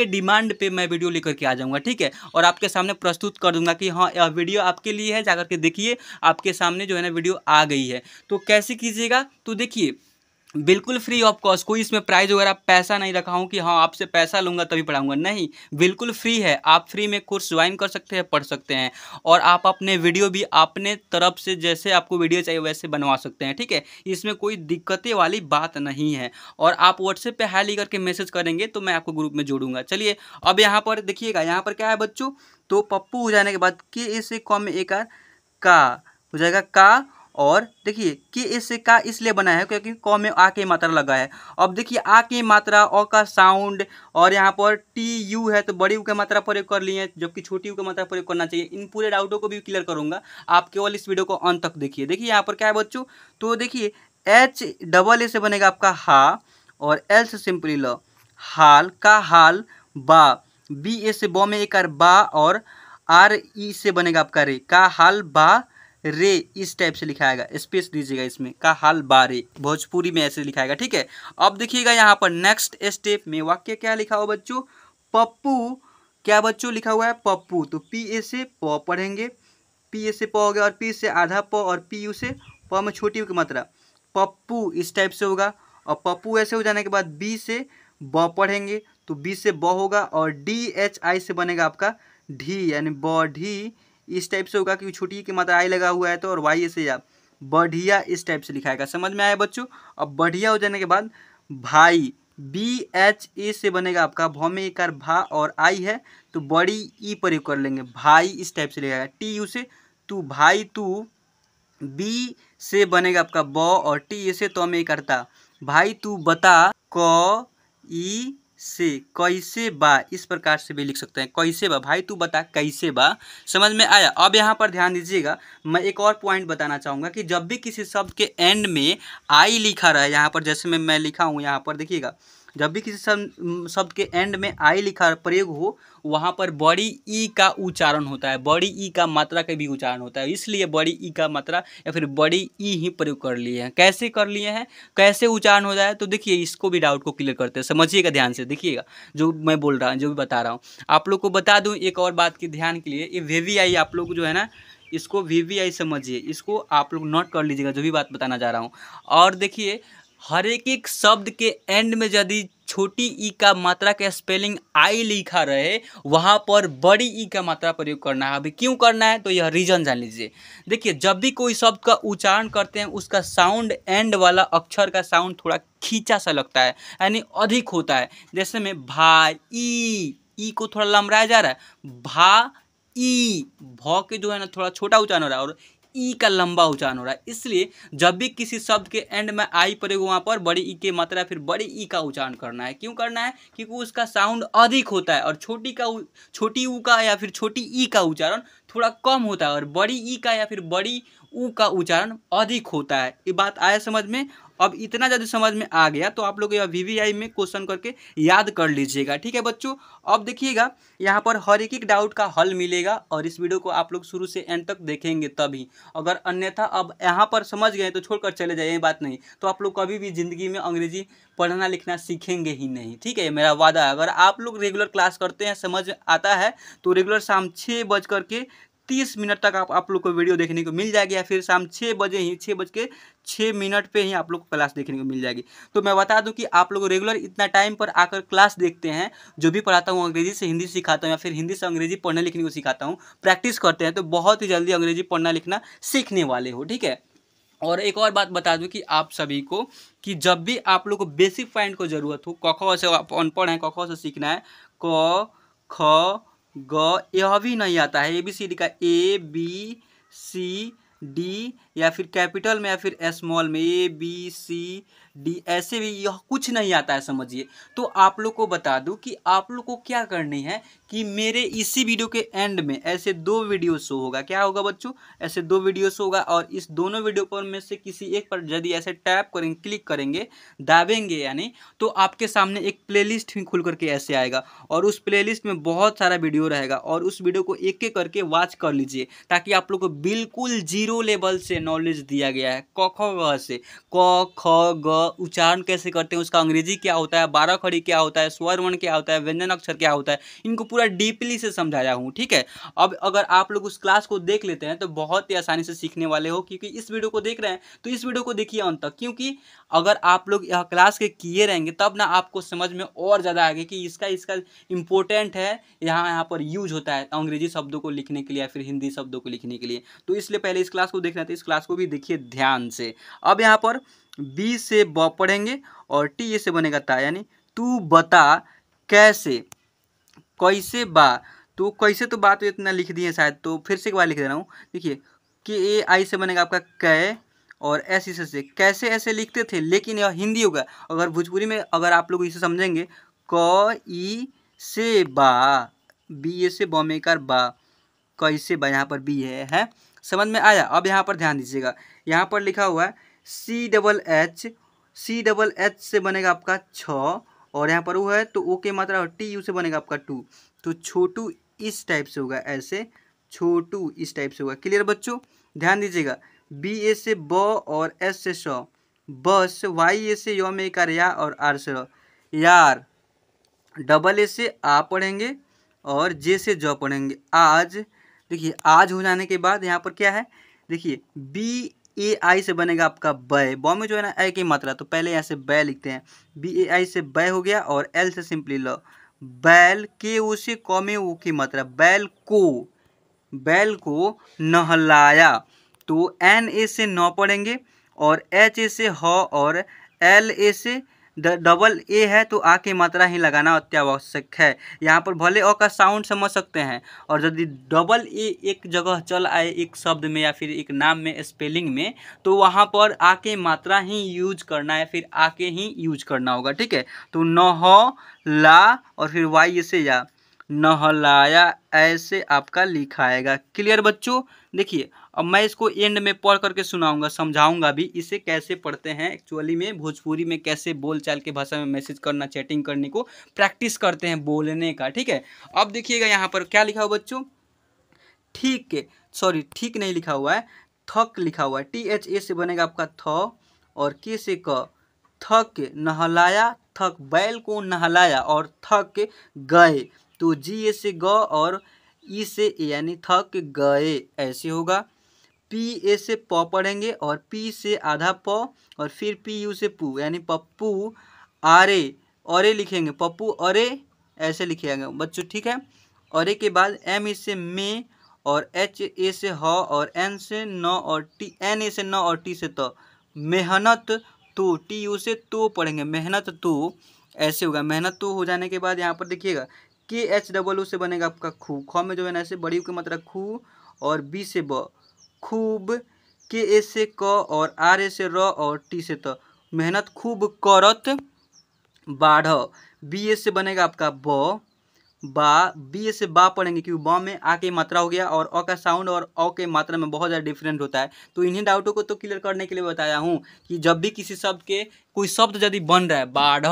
डिमांड पे मैं वीडियो लेकर के आ जाऊँगा, ठीक है, और आपके सामने प्रस्तुत कर दूंगा कि हाँ यह वीडियो आपके लिए है, जाकर के देखिए, आपके सामने जो है ना वीडियो आ गई है। तो कैसे कीजिएगा? तो देखिए बिल्कुल फ्री ऑफ कॉस्ट, कोई इसमें प्राइस वगैरह पैसा नहीं रखा हूँ कि हाँ आपसे पैसा लूँगा तभी पढ़ाऊँगा, नहीं, बिल्कुल फ्री है। आप फ्री में कोर्स ज्वाइन कर सकते हैं, पढ़ सकते हैं, और आप अपने वीडियो भी अपने तरफ से जैसे आपको वीडियो चाहिए वैसे बनवा सकते हैं, ठीक है। इसमें कोई दिक्कतें वाली बात नहीं है। और आप व्हाट्सएप पे हाई लिख करके मैसेज करेंगे तो मैं आपको ग्रुप में जोड़ूंगा। चलिए अब यहाँ पर देखिएगा, यहाँ पर क्या है बच्चों? तो पप्पू हो जाने के बाद के ए से क में एक का हो जाएगा का, और देखिए के इससे का इसलिए बना है क्योंकि क में आ की मात्रा लगा है। अब देखिए आ की मात्रा, अ का साउंड, और यहाँ पर टी यू है तो बड़ी यू की मात्रा प्रयोग कर लिए, जबकि छोटी यू की मात्रा प्रयोग करना चाहिए। इन पूरे डाउटों को भी क्लियर करूंगा, आप केवल इस वीडियो को अंत तक देखिए। देखिए यहाँ पर क्या है बच्चों? तो देखिए एच डबल ए से बनेगा आपका हा, और एल से सिंपली ल, हाल का हाल बा, बी ए से ब में एक बा, और आर ई से बनेगा आपका रे, का हाल बा रे, इस टाइप से लिखाएगा, स्पेस दीजिएगा इसमें, का हाल बारे, भोजपुरी में ऐसे लिखाएगा, ठीक है। अब देखिएगा यहाँ पर नेक्स्ट स्टेप में वाक्य क्या लिखा हुआ बच्चों? पप्पू, क्या बच्चों लिखा हुआ है? पप्पू। तो पी ए से प पढ़ेंगे, पी ए से प हो गया, और पी से आधा प, और पी यू से प में छोटी यू की मात्रा, पप्पू इस टाइप से होगा। और पप्पू ऐसे हो जाने के बाद बी से ब पढ़ेंगे, तो बी से ब होगा, और डी एच आई से बनेगा आपका ढी, यानी बढ़ी इस टाइप से होगा, क्योंकि छोटी की मात्रा आई लगा हुआ है तो, और वाई से आप बढ़िया इस टाइप से लिखाएगा। समझ में आया बच्चों? अब बढ़िया हो जाने के बाद भाई, बी एच ए से बनेगा आपका भ में एक भा, और आई है तो बड़ी ई प्रयोग कर लेंगे, भाई इस टाइप से लिखाएगा। टी यू से तू, भाई तू, बी से बनेगा आपका ब, और टी ए से तो में करता, भाई तू बता, क ई से कैसे बा, इस प्रकार से भी लिख सकते हैं, कैसे बा, भाई तू बता कैसे बा। समझ में आया? अब यहाँ पर ध्यान दीजिएगा, मैं एक और पॉइंट बताना चाहूँगा कि जब भी किसी शब्द के एंड में आई लिखा रहे, यहाँ पर जैसे मैं लिखा हूँ, यहाँ पर देखिएगा, जब भी किसी शब्द के एंड में आई लिखा प्रयोग हो, वहाँ पर बड़ी ई का उच्चारण होता है, बड़ी ई का मात्रा का भी उच्चारण होता है, इसलिए बड़ी ई का मात्रा या फिर बड़ी ई ही प्रयोग कर लिए हैं। कैसे कर लिए हैं, कैसे उच्चारण हो जाए? तो देखिए इसको भी डाउट को क्लियर करते हैं, समझिएगा ध्यान से, देखिएगा जो मैं बोल रहा हूँ, जो भी बता रहा हूँ। आप लोग को बता दूँ एक और बात की ध्यान के लिए, ये VVI आप लोग जो है ना, इसको VVI समझिए, इसको आप लोग नोट कर लीजिएगा जो भी बात बताना चाह रहा हूँ। और देखिए हर एक शब्द के एंड में यदि छोटी ई का मात्रा का स्पेलिंग आई लिखा रहे वहाँ पर बड़ी ई का मात्रा प्रयोग करना है। अभी क्यों करना है तो यह रीजन जान लीजिए। देखिए जब भी कोई शब्द का उच्चारण करते हैं उसका साउंड एंड वाला अक्षर का साउंड थोड़ा खींचा सा लगता है, यानी अधिक होता है। जैसे में भाई ई को थोड़ा लंबराया जा रहा है, भा ई, भ के जो है ना थोड़ा छोटा उच्चारण हो रहा है और ई का लंबा उच्चारण हो रहा है। इसलिए जब भी किसी शब्द के एंड में आई प्रयोग वहाँ पर बड़ी ई की मात्रा फिर बड़ी ई का उच्चारण करना है। क्यों करना है? क्योंकि उसका साउंड अधिक होता है और छोटी ऊ का या फिर छोटी ई का उच्चारण थोड़ा कम होता है और बड़ी ई का या फिर बड़ी ऊ का उच्चारण अधिक होता है। ये बात आया समझ में? अब इतना ज़्यादा समझ में आ गया तो आप लोग यह वीवीआई में क्वेश्चन करके याद कर लीजिएगा। ठीक है बच्चों, अब देखिएगा यहाँ पर हर एक डाउट का हल मिलेगा और इस वीडियो को आप लोग शुरू से एंड तक देखेंगे तभी। अगर अन्यथा अब यहाँ पर समझ गए तो छोड़कर चले जाइए, बात नहीं तो आप लोग कभी भी ज़िंदगी में अंग्रेजी पढ़ना लिखना सीखेंगे ही नहीं। ठीक है, मेरा वादा है। अगर आप लोग रेगुलर क्लास करते हैं, समझ आता है तो रेगुलर शाम 6:30 तक आप लोग को वीडियो देखने को मिल जाएगी या फिर शाम 6:06 पे ही आप लोग को क्लास देखने को मिल जाएगी। तो मैं बता दूं कि आप लोग रेगुलर इतना टाइम पर आकर क्लास देखते हैं, जो भी पढ़ाता हूँ अंग्रेजी से हिंदी सिखाता हूँ या फिर हिंदी से अंग्रेजी पढ़ने लिखने को सिखाता हूँ, प्रैक्टिस करते हैं तो बहुत ही जल्दी अंग्रेजी पढ़ना लिखना सीखने वाले हो। ठीक है, और एक और बात बता दूं कि आप सभी को कि जब भी आप लोग को बेसिक पॉइंट को ज़रूरत हो, क ख से आप अनपढ़ हैं, क ख से सीखना है, क ख ग यह भी नहीं आता है, ABCD का ABCD या फिर कैपिटल में या फिर स्मॉल में ABCD ऐसे भी यह कुछ नहीं आता है, समझिए। तो आप लोग को बता दूं कि आप लोग को क्या करनी है कि मेरे इसी वीडियो के एंड में ऐसे 2 वीडियो शो होगा। क्या होगा बच्चों? ऐसे 2 वीडियो शो होगा और इस दोनों वीडियो पर में से किसी एक पर यदि ऐसे टैप करेंगे, क्लिक करेंगे, दाबेंगे यानी, तो आपके सामने एक प्लेलिस्ट ही खुल करके ऐसे आएगा और उस प्लेलिस्ट में बहुत सारा वीडियो रहेगा और उस वीडियो को एक एक करके वॉच कर लीजिए ताकि आप लोग को बिल्कुल जीरो लेवल से नॉलेज दिया गया है। क ख ग से, क ख ग उच्चारण कैसे करते हैं, उसका अंग्रेजी क्या होता है, 12 खड़ी क्या होता है, स्वर वर्ण क्या होता है, व्यंजन अक्षर क्या होता है, इनको पूरा डीपली से समझाया हूँ। ठीक है, अब अगर आप लोग उस क्लास को देख लेते हैं तो बहुत ही आसानी से सीखने वाले हो। क्योंकि इस वीडियो को देख रहे हैं तो इस वीडियो को देखिए अंत तक, क्योंकि अगर आप लोग यह क्लास के किए रहेंगे तब ना आपको समझ में और ज़्यादा आगे कि इसका इम्पोर्टेंट है, यहाँ पर यूज होता है अंग्रेजी शब्दों को लिखने के लिए या फिर हिंदी शब्दों को लिखने के लिए। तो इसलिए पहले इस क्लास को देख रहे थे, इस क्लास को भी देखिए ध्यान से। अब यहाँ पर बी से ब पढ़ेंगे और टी से बनेगा ता, यानी तू बता कैसे, कैसे बा, तो कैसे तो बात तो इतना लिख दिए शायद, तो फिर से एक बार लिख दे रहा हूँ। देखिए KAI से बनेगा आपका कै और एस से कैसे ऐसे लिखते थे, लेकिन यह हिंदी होगा। अगर भोजपुरी में अगर आप लोग इसे समझेंगे, क ई से बा, बी से बमेकर बा, कैसे बा, यहाँ पर बी है, समझ में आया? अब यहाँ पर ध्यान दीजिएगा, यहाँ पर लिखा हुआ है CHH से बनेगा आपका छ और यहाँ पर वो है तो ओ के मात्रा TU से बनेगा आपका टू, तो छोटू इस टाइप से होगा, ऐसे छोटू इस टाइप से होगा। क्लियर बच्चों? ध्यान दीजिएगा, BA से ब और S से श, बस, YA से य में इकार या और R से र, यार, AA से आ पढ़ेंगे और J से ज पढ़ेंगे, आज। देखिए आज हो जाने के बाद यहाँ पर क्या है, देखिए BAI से बनेगा आपका बै, ब में जो है ना ए की मात्रा, तो पहले यहाँ से बै लिखते हैं, BAI से बै हो गया और L से सिंपली ल, बैल, के ओ से क में ओ की मात्रा, बैल को नहलाया, तो NA से न पढ़ेंगे और HA से ह और LA से डबल ए है तो आ की मात्रा ही लगाना अत्यावश्यक है। यहाँ पर भले अ का साउंड समझ सकते हैं और यदि डबल ए एक जगह चल आए एक शब्द में या फिर एक नाम में स्पेलिंग में, तो वहाँ पर आ के मात्रा ही यूज करना है, फिर आ के ही यूज करना होगा। ठीक है, तो नह ला और फिर वाई से या, नहलाया ऐसे आपका लिखाएगा। क्लियर बच्चों? देखिए अब मैं इसको एंड में पढ़ करके सुनाऊंगा, समझाऊंगा भी इसे कैसे पढ़ते हैं एक्चुअली में, भोजपुरी में कैसे बोलचाल के भाषा में मैसेज करना, चैटिंग करने को प्रैक्टिस करते हैं बोलने का। ठीक है, अब देखिएगा यहाँ पर क्या लिखा हुआ बच्चों, ठीक है, सॉरी ठीक नहीं लिखा हुआ है, थक लिखा हुआ है। THA से बनेगा आपका थ और के से क, थक नहलाया, थक बैल को नहलाया और थक गए, तो GA से ग और ई से ए यानी थक गए ऐसे होगा। PA से प पढ़ेंगे और P से आधा प और फिर PU से पू यानी पप्पू, आरे अरे लिखेंगे, पप्पू अरे ऐसे लिखिएगा बच्चों, ठीक है। अरे के बाद एम ई से में, और एच ए से ह, और एन से न, और टी, एन ए से न और टी से त। मेहनत तो, टी यू से तो पढ़ेंगे, मेहनत तो ऐसे होगा। मेहनत तो हो जाने के बाद यहाँ पर देखिएगा के एच डबल ओ से बनेगा आपका खू, ख में जो है ना ऐसे बड़ी की मात्रा खू, और बी से ब खूब, के ए से क, और आर ए से र, और टी से त। मेहनत खूब करत बाढ़, बी ए से बनेगा आपका ब, बा, बी ए से बा पढ़ेंगे क्योंकि ब में आ की मात्रा हो गया, और अ का साउंड और अ के मात्रा में बहुत ज़्यादा डिफरेंट होता है। तो इन्हीं डाउटों को तो क्लियर करने के लिए बताया हूँ कि जब भी किसी शब्द के कोई शब्द यदि बन रहा है, बाढ़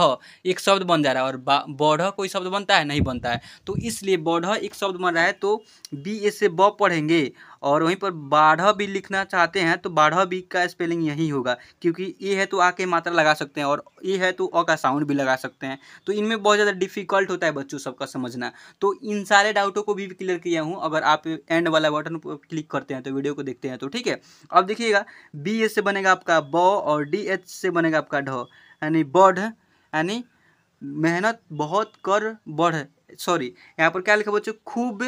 एक शब्द बन जा रहा है और बढ़ कोई शब्द बनता है, नहीं बनता है, तो इसलिए बढ़ एक शब्द बन रहा है तो बी ए से ब पढ़ेंगे। और वहीं पर बाढ़ भी लिखना चाहते हैं तो बाढ़ भी का स्पेलिंग यही होगा, क्योंकि ए है तो आ के मात्रा लगा सकते हैं, और ए है तो अ का साउंड भी लगा सकते हैं। तो इनमें बहुत ज़्यादा डिफिकल्ट होता है बच्चों सबका समझना। तो इन सारे डाउटों को भी क्लियर किया हूँ। अगर आप एंड वाला बटन पर क्लिक करते हैं तो वीडियो को देखते हैं तो ठीक है। अब देखिएगा बी ए से बनेगा आपका ब, और डी एच से बनेगा आपका ढ, यानी बढ़, यानी मेहनत बहुत कर बढ़, सॉरी यहाँ पर क्या लिखा बच्चों, खूब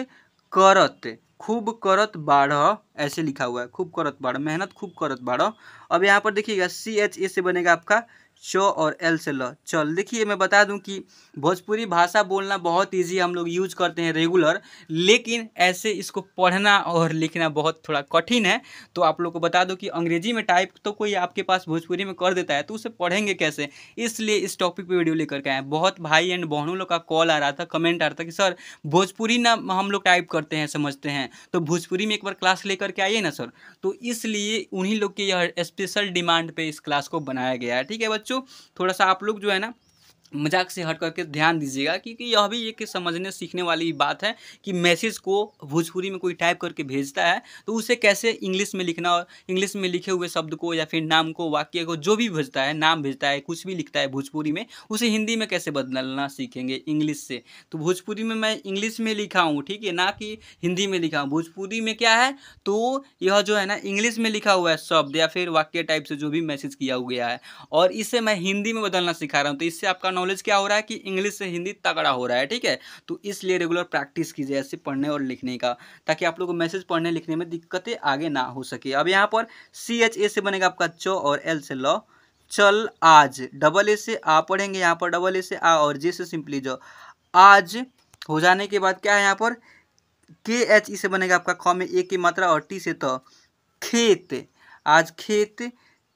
करत, खूब करत बाढ़ ऐसे लिखा हुआ है, खूब करत बाढ़, मेहनत खूब करत बाढ़। अब यहाँ पर देखिएगा सी एच ए से बनेगा आपका च, और एल से ल, चल। देखिए मैं बता दूं कि भोजपुरी भाषा बोलना बहुत इजी, हम लोग यूज करते हैं रेगुलर, लेकिन ऐसे इसको पढ़ना और लिखना बहुत थोड़ा कठिन है। तो आप लोग को बता दूं कि अंग्रेजी में टाइप तो कोई आपके पास भोजपुरी में कर देता है, तो उसे पढ़ेंगे कैसे, इसलिए इस टॉपिक पे वीडियो लेकर के आए। बहुत भाई एंड बहनों लोग का कॉल आ रहा था, कमेंट आ रहा था कि सर भोजपुरी ना हम लोग टाइप करते हैं समझते हैं, तो भोजपुरी में एक बार क्लास लेकर के आइए ना सर। तो इसलिए उन्हीं लोग की यह स्पेशल डिमांड पे इस क्लास को बनाया गया है, ठीक है बच्चों। थोड़ा सा आप लोग जो है ना मजाक से हट करके ध्यान दीजिएगा, क्योंकि यह भी एक समझने सीखने वाली बात है कि मैसेज को भोजपुरी में कोई टाइप करके भेजता है तो उसे कैसे इंग्लिश में लिखना, और इंग्लिश में लिखे हुए शब्द को या फिर नाम को, वाक्य को, जो भी भेजता है, नाम भेजता है, कुछ भी लिखता है भोजपुरी में, उसे हिंदी में कैसे बदलना सीखेंगे इंग्लिश से। तो भोजपुरी में मैं इंग्लिश में लिखा हूँ, ठीक है, ना कि हिंदी में लिखा हूँ। भोजपुरी में क्या है तो यह जो है ना इंग्लिश में लिखा हुआ है शब्द या फिर वाक्य टाइप से जो भी मैसेज किया गया है, और इसे मैं हिंदी में बदलना सिखा रहा हूँ। तो इससे आपका नॉलेज क्या हो रहा है कि इंग्लिश से हिंदी तगड़ा हो रहा है, ठीक है। तो इसलिए रेगुलर प्रैक्टिस कीजिए ऐसे पढ़ने और लिखने का, ताकि आप लोग को मैसेज पढ़ने लिखने में दिक्कतें आगे ना हो सके। अब यहाँ पर सी एच ए से बनेगा आपका च, और एल से ल, चल आज, डबल ए से आ पढ़ेंगे, यहाँ पर डबल ए से आ, और जे से सिंपली जो, आज हो जाने के बाद क्या है यहाँ पर के एच ई से बनेगा आपका ख में ए की मात्रा, और टी से तो खेत, आज खेत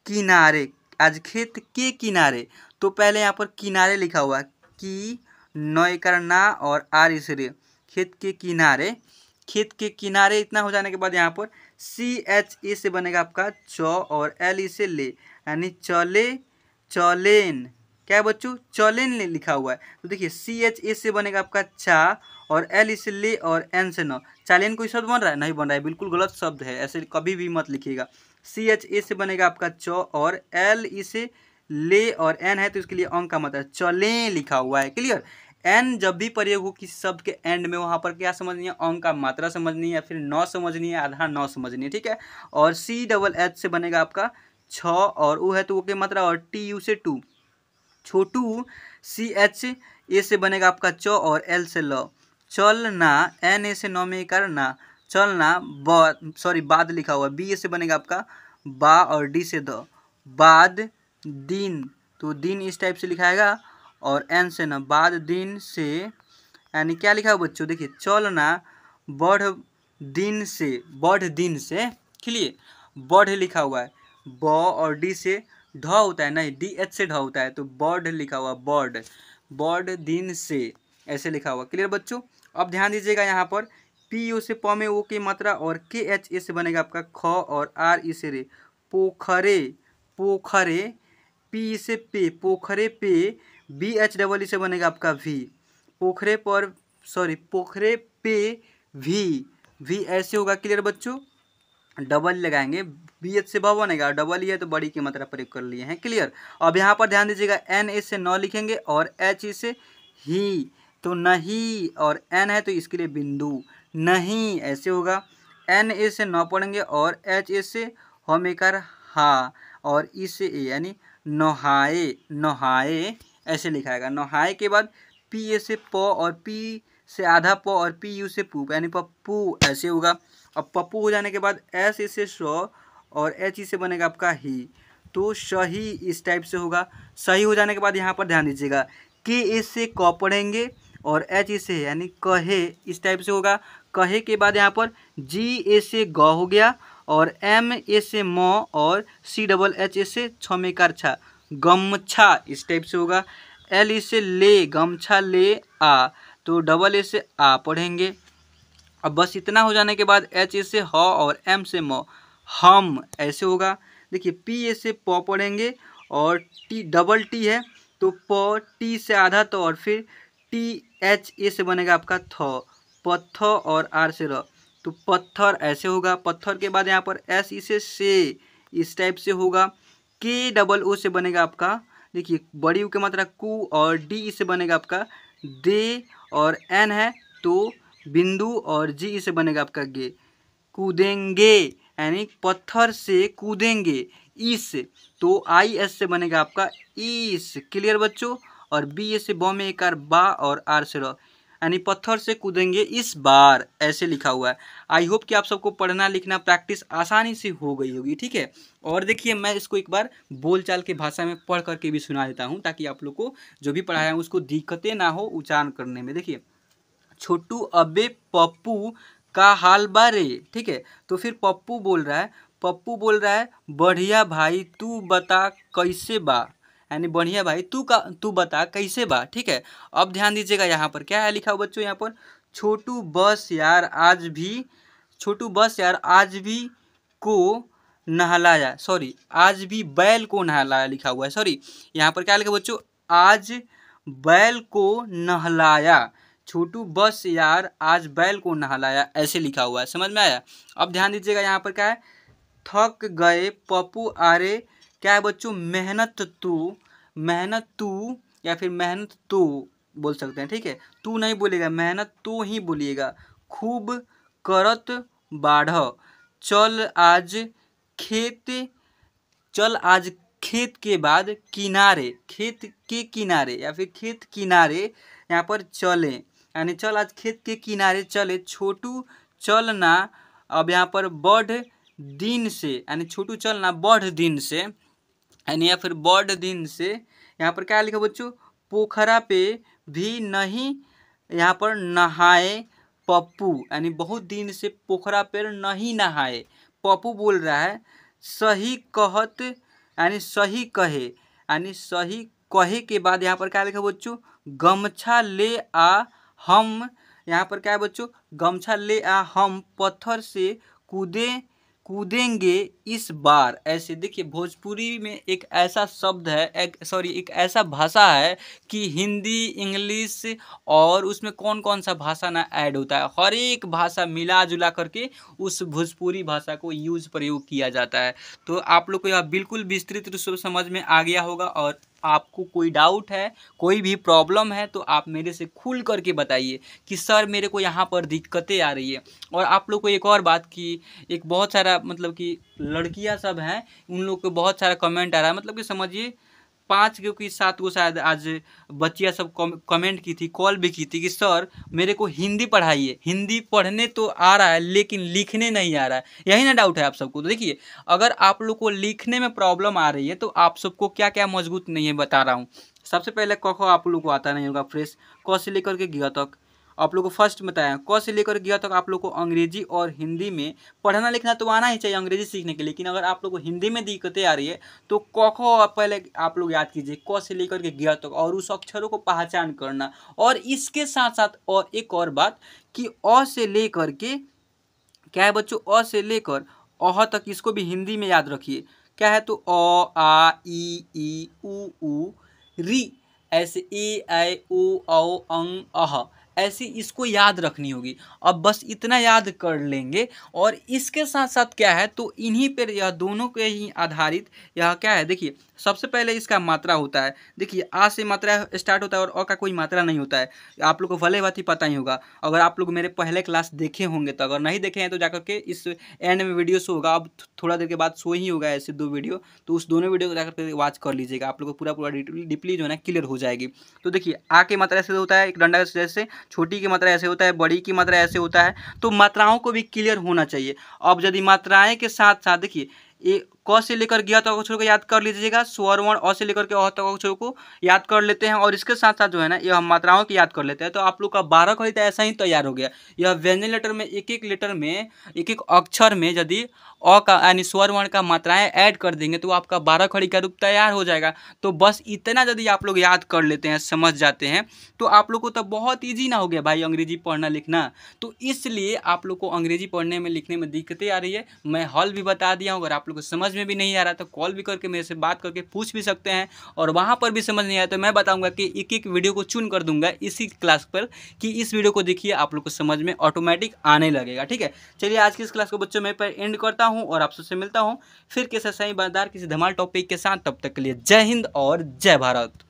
किनारे, आज खेत के किनारे। तो पहले यहाँ पर किनारे लिखा हुआ है, कि नय करना और आर इस रे, खेत के किनारे, खेत के किनारे। इतना हो जाने के बाद यहाँ पर सी एच ए से बनेगा आपका च, और एल ई से ले, यानी चले, चलेन, क्या है बच्चों, चलेन ले लिखा हुआ है। तो देखिए सी एच ए से बनेगा आपका चा, और एल ई से ले, और एन से न। चालेन कोई शब्द बन रहा है, नहीं बन रहा है, बिल्कुल गलत शब्द है, ऐसे कभी भी मत लिखिएगा। सी एच ए से बनेगा आपका च, और एल ई से ले, और एन है तो इसके लिए अंक का मतलब चलें लिखा हुआ है, क्लियर। एन जब भी प्रयोग हो किसी शब्द के एंड में, वहाँ पर क्या समझनी है, अंक का मात्रा समझनी है, या फिर नौ समझनी है, आधा नौ समझनी है, ठीक है। और सी डबल एच से बनेगा आपका छ, और वो है तो वो के मात्रा, और टी यू से टू, छोटू। सी एच ए से बनेगा आपका च, और एल से ल, चलना, एन ए से नौ में करना, चलना, सॉरी बाद लिखा हुआ। बी ए से बनेगा आपका बा, और डी से द, बाद दिन, तो दिन इस टाइप से लिखाएगा, और एन से न, बाद दिन से, यानी क्या लिखा हुआ बच्चों, देखिए चलना बढ़ दिन से, बढ़ दिन से, क्लियर, बढ़ लिखा हुआ है, ब और डी से ढ होता है, नहीं डी एच से ढ होता है, तो बर्ड लिखा हुआ, बर्ड, बर्ड दिन से ऐसे लिखा हुआ, क्लियर बच्चों। अब ध्यान दीजिएगा यहाँ पर पी यू से प में ओ की मात्रा, और के एच ए से बनेगा आपका ख, और आर ई से रे, पोखरे, पोखरे, पी से पे, पोखरे पे, बी एच डबल ई से बनेगा आपका वी, पोखरे पर, सॉरी पोखरे पे भी ऐसे होगा, क्लियर बच्चों। डबल लगाएंगे, बी एच से ब बनेगा, डबल ही है तो बड़ी की मात्रा प्रयोग कर लिए हैं, क्लियर। अब यहाँ पर ध्यान दीजिएगा एन ए से नौ लिखेंगे, और एच ई से ही, तो नहीं, और एन है तो इसके लिए बिंदु, नहीं ऐसे होगा। एन ए से नौ पढ़ेंगे, और एच ए से होमेकर हा, और ई से ए, यानी नहाए, नहाए ऐसे लिखाएगा। नहाए के बाद पी ए से प और पी से आधा प और पी यू से पू, यानी पप्पू ऐसे होगा। अब पप्पू हो जाने के बाद एस ए से स और एच ई से बनेगा आपका ही, तो सही इस टाइप से होगा। सही हो जाने के बाद यहाँ पर ध्यान दीजिएगा, के ए से क पढ़ेंगे और एच ई से यानी कहे इस टाइप से होगा। कहे के बाद यहाँ पर जी ए से ग हो गया और एम ए से म और सी डबल एच ए से छमेकार छा, गमछा इस टाइप से होगा। एल ई से ले, गमछा ले आ, तो डबल ए से आ पढ़ेंगे। अब बस इतना हो जाने के बाद एच ए से ह और एम से म, हम ऐसे होगा। देखिए पी ए से प पढ़ेंगे और टी डबल टी है तो प, टी से आधा तो और फिर टी एच ए से बनेगा आपका थ, पत्थ और आर से र, तो पत्थर ऐसे होगा। पत्थर के बाद यहाँ पर एस ई से इस टाइप से होगा। के डबल ओ से बनेगा आपका, देखिए बड़ी यू की मात्रा कु और डी ई से बनेगा आपका दे और एन है तो बिंदु और जी ई से बनेगा आपका गे, कूदेंगे यानी पत्थर से कूदेंगे। इस तो आई एस से बनेगा आपका इस, क्लियर बच्चों। और बी ए से ब में एक आर बा और आर से र, यानी पत्थर से कूदेंगे इस बार, ऐसे लिखा हुआ है। आई होप कि आप सबको पढ़ना लिखना प्रैक्टिस आसानी से हो गई होगी, ठीक है। और देखिए मैं इसको एक बार बोलचाल के भाषा में पढ़ करके भी सुना देता हूँ ताकि आप लोग को जो भी पढ़ाया है उसको दिक्कतें ना हो उच्चारण करने में। देखिए छोटू अबे पप्पू का हाल बारे, ठीक है। तो फिर पप्पू बोल रहा है बढ़िया भाई तू बता कैसे बा, यानी बढ़िया भाई तू बता कैसे बा, ठीक है। अब ध्यान दीजिएगा यहाँ पर क्या है लिखा हुआ बच्चों, यहाँ पर छोटू बस यार आज भी को नहलाया, सॉरी आज भी बैल को नहलाया लिखा हुआ है, सॉरी यहाँ पर क्या लिखा बच्चों, आज बैल को नहलाया, छोटू बस यार आज बैल को नहलाया, ऐसे लिखा हुआ है। समझ में आया। अब ध्यान दीजिएगा यहाँ पर क्या है, थक गए पप्पू आरे, क्या है बच्चों, मेहनत तू या फिर मेहनत तो बोल सकते हैं, ठीक है। तू नहीं बोलेगा, मेहनत तो ही बोलिएगा। खूब करत बाढ़, चल आज खेत के बाद किनारे, खेत के किनारे या फिर खेत किनारे यहाँ पर चले, यानी चल आज खेत के किनारे चले। छोटू चलना अब यहाँ पर बढ़ दिन से, यानी छोटू चलना बढ़ दिन से, यानी या फिर बढ़ दिन से यहाँ पर क्या लिखा बच्चों, पोखरा पे भी नहीं यहाँ पर नहाए पप्पू, यानी बहुत दिन से पोखरा पर नहीं नहाए। पप्पू बोल रहा है सही कहत, यानी सही कहे, यानी सही कहे के बाद यहाँ पर क्या लिखा बच्चों, गमछा ले आ हम, यहाँ पर क्या है बच्चों, गमछा ले आ हम पत्थर से कूदेंगे इस बार, ऐसे। देखिए भोजपुरी में एक ऐसा शब्द है, एक ऐसा भाषा है कि हिंदी इंग्लिश और उसमें कौन कौन सा भाषा ना ऐड होता है, हर एक भाषा मिला जुला करके उस भोजपुरी भाषा को प्रयोग किया जाता है। तो आप लोग को यह बिल्कुल विस्तृत रूप से समझ में आ गया होगा। और आपको कोई डाउट है, कोई भी प्रॉब्लम है तो आप मेरे से खुल करके बताइए कि सर मेरे को यहाँ पर दिक्कतें आ रही है। और आप लोग को एक और बात की, एक बहुत सारा मतलब कि लड़कियाँ सब हैं, उन लोग को बहुत सारा कमेंट आ रहा है, मतलब कि समझिए 5 की 7 को शायद आज बच्चियाँ सब कमेंट की थी, कॉल भी की थी कि सर मेरे को हिंदी पढ़ाइए, हिंदी पढ़ने तो आ रहा है लेकिन लिखने नहीं आ रहा है। यही ना डाउट है आप सबको। तो देखिए अगर आप लोग को लिखने में प्रॉब्लम आ रही है तो आप सबको क्या क्या मजबूत नहीं है बता रहा हूँ। सबसे पहले क ख आप लोग को आता नहीं होगा फ्रेश, क से लेकर के ग तक आप लोग को फर्स्ट बताया, क से लेकर ग तक आप लोग को अंग्रेजी और हिंदी में पढ़ना लिखना तो आना ही चाहिए अंग्रेजी सीखने के लिए। लेकिन अगर आप लोग को हिंदी में दिक्कतें आ रही है तो क ख पहले आप लोग याद कीजिए, क से लेकर के ग तक, और उस अक्षरों को पहचान करना। और इसके साथ साथ और एक और बात कि अ से लेकर के क्या है बच्चों, अ से लेकर अह तक इसको भी हिंदी में याद रखिए। क्या है तो अ आ ई उ री, ऐसे ए ऐ ओ औ अं अह, ऐसी इसको याद रखनी होगी। अब बस इतना याद कर लेंगे और इसके साथ साथ क्या है, तो इन्हीं पर यह दोनों के ही आधारित यह क्या है, देखिए सबसे पहले इसका मात्रा होता है। देखिए आ से मात्रा स्टार्ट होता है और अ का कोई मात्रा नहीं होता है। आप लोग को भले बात ही पता ही होगा, अगर आप लोग मेरे पहले क्लास देखे होंगे तो, अगर नहीं देखे हैं तो जाकर के इस एंड में वीडियो शो होगा, अब थोड़ा देर के बाद शो ही होगा ऐसे 2 वीडियो, तो उस दोनों वीडियो को जाकर के वॉच कर लीजिएगा, आप लोग को पूरा डीपली जो है ना क्लियर हो जाएगी। तो देखिए आ की मात्रा ऐसे होता है एक डंडा जैसे, छोटी की मात्रा ऐसे होता है, बड़ी की मात्रा ऐसे होता है। तो मात्राओं को भी क्लियर होना चाहिए। अब यदि मात्राएं के साथ साथ देखिए ये क से लेकर ग तक अक्षरों को याद कर लीजिएगा, स्वर वर्ण अ से लेकर के अ तक अक्षरों को याद कर लेते हैं और इसके साथ साथ जो है ना ये हम मात्राओं की याद कर लेते हैं। तो आप लोग का 12 खड़ी तो ऐसा ही तैयार हो गया। यह व्यंजन लेटर में एक एक लेटर में एक एक अक्षर में यदि अ का यानी स्वर वर्ण का मात्राएं ऐड कर देंगे तो आपका 12 खड़ी का रूप तैयार हो जाएगा। तो बस इतना यदि आप लोग याद कर लेते हैं, समझ जाते हैं, तो आप लोग को तो बहुत ईजी ना हो गया भाई अंग्रेजी पढ़ना लिखना। तो इसलिए आप लोग को अंग्रेजी पढ़ने में लिखने में दिक्कतें आ रही है, मैं हल भी बता दिया हूँ। अगर आप लोग को समझ में भी नहीं आ रहा तो कॉल भी करके मेरे से बात करके पूछ भी सकते हैं, और वहाँ पर भी समझ नहीं आया तो मैं बताऊँगा कि एक एक वीडियो को चुन कर दूंगा इसी क्लास पर कि इस वीडियो को देखिए, आप लोग को समझ में ऑटोमेटिक आने लगेगा। ठीक है, चलिए आज की इस क्लास को बच्चों मैं पर एंड करता हूँ और आप सबसे मिलता हूँ फिर किसी सही बातदार किसी धमाल टॉपिक के साथ। तब तक के लिए जय हिंद और जय भारत।